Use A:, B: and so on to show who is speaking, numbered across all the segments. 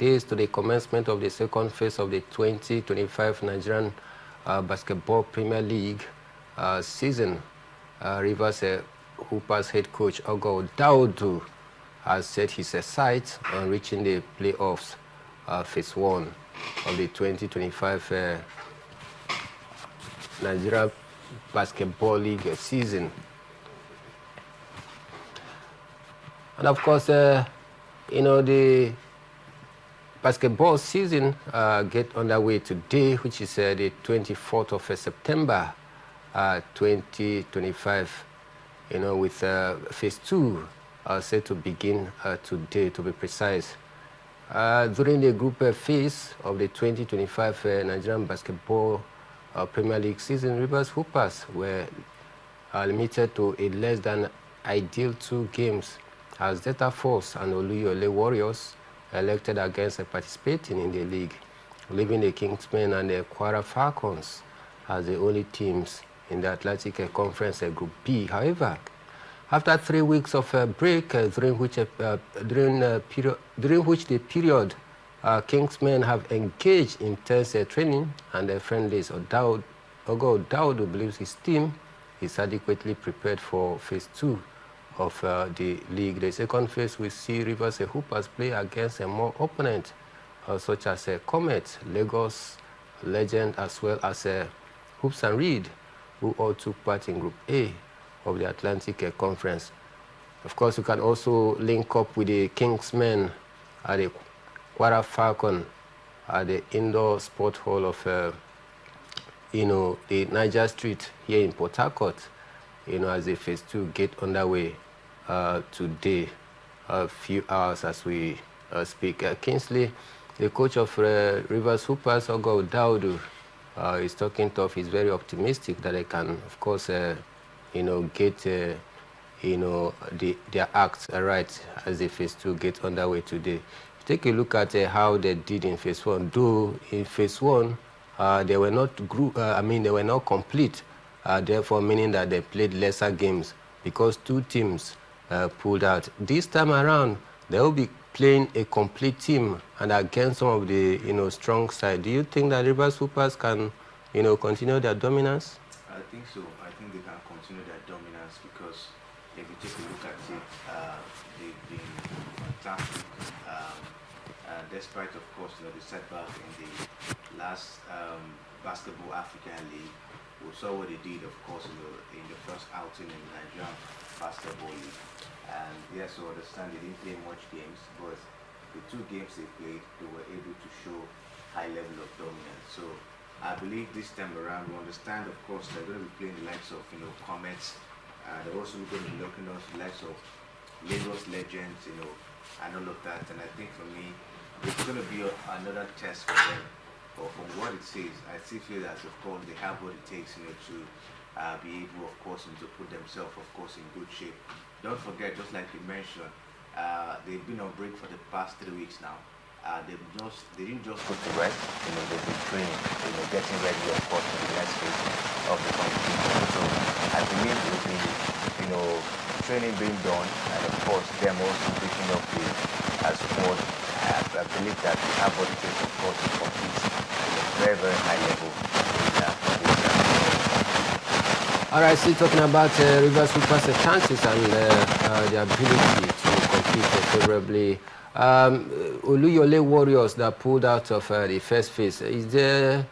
A: days to the commencement of the second phase of the 2025 Nigerian Basketball Premier League season. Rivers Hoopers head coach Ogoh Odaudu has set his sights on reaching the playoffs, phase 1 of the 2025 Nigerian Basketball League season. And of course, the basketball season get underway today, which is the 24th of September, 2025. With phase 2 set to begin today, to be precise. During the group phase of the 2025 Nigerian Basketball Premier League season, Rivers Hoopers were limited to a less than ideal 2 games, as Delta Force and Oluyole Warriors elected against participating in the league, leaving the Kingsmen and the Kwara Falcons as the only teams in the Atlantic Conference Group B. However, after 3 weeks of a break, during which the period Kingsmen have engaged in intense training and friendlies, Ogoh Odaudu believes his team is adequately prepared for phase 2 of the league. The second phase will see Rivers Hoopers play against more opponents such as Comet, Lagos Legend, as well as Hoops and Reed, who all took part in Group A of the Atlantic Conference. Of course, you can also link up with the Kingsmen at the Kwara Falcon at the Indoor Sport Hall of the Niger Street here in Port Harcourt, as the phase 2 get underway today, a few hours as we speak. Kingsley, the coach of Rivers Hoopers, Ogoh Odaudu, is talking tough. He's very optimistic that they can, of course, get their acts right as the phase 2 get underway today. Take a look at how they did in phase 1. Though in phase 1, they were not they were not complete. Therefore, meaning that they played lesser games because 2 teams pulled out. This time around, they will be playing a complete team and against some of the strong side. Do you think that Rivers Hoopers can continue their dominance?
B: I think so. I think they can continue their dominance because if you take a look at it, they've been fantastic. Despite, of course, the setback in the last Basketball African League, we saw what they did, of course, in the first outing in the Nigerian Basketball League. And yes, I understand they didn't play much games, but the 2 games they played, they were able to show high level of dominance. So I believe this time around, we understand, of course, they're going to be playing the likes of, Comets. They're also going to be looking at the likes of Lagos Legends, and all of that. And I think for me, it's going to be another test for them. But from what it says, I still feel that, of course, they have what it takes, to be able, of course, to put themselves, of course, in good shape. Don't forget, just like you mentioned, they've been on break for the past 3 weeks now. They didn't just go to rest, they've been training, getting ready, of course, for the next phase of the competition. So I believe it will be, training being done, and of course, them also picking up the squad. I believe that we have what it takes, of course, to compete at a very, very high level.
A: All right, still talking about Rivers Hoopers' chances and their ability to compete favorably. Oluyole Warriors that pulled out of the first phase. Is there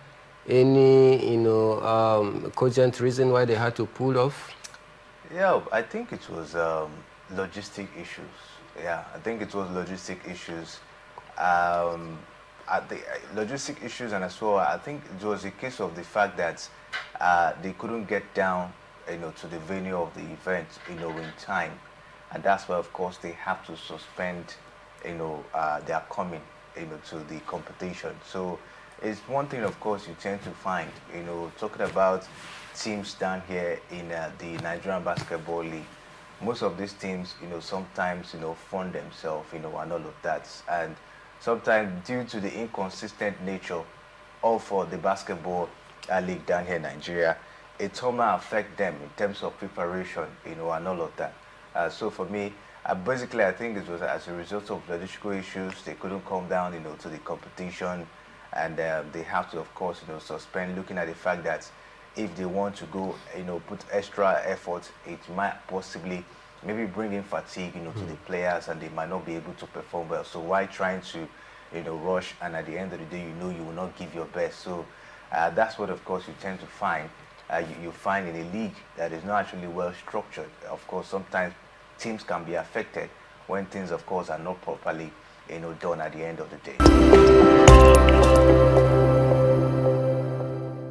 A: any, cogent reason why they had to pull off?
B: Yeah, I think it was logistic issues. Yeah, I think it was logistic issues. Logistic issues, and as well, I think it was a case of the fact that they couldn't get down, to the venue of the event, in time, and that's why, of course, they have to suspend, their coming, to the competition. So it's one thing, of course, you tend to find, talking about teams down here in the Nigerian Basketball League. Most of these teams, sometimes, fund themselves, and all of that, and sometimes due to the inconsistent nature of the basketball league down here in Nigeria, it might affect them in terms of preparation, and all of that. So for me, Basically, I think it was as a result of logistical issues. They couldn't come down, to the competition, and they have to, of course, suspend. Looking at the fact that if they want to go, put extra effort, it might possibly maybe bring in fatigue, to the players, and they might not be able to perform well. So why trying to, rush, and at the end of the day, you will not give your best. So that's what, of course, you tend to find. You find in a league that is not actually well structured. Of course, sometimes teams can be affected when things, of course, are not properly, done at the end of the day.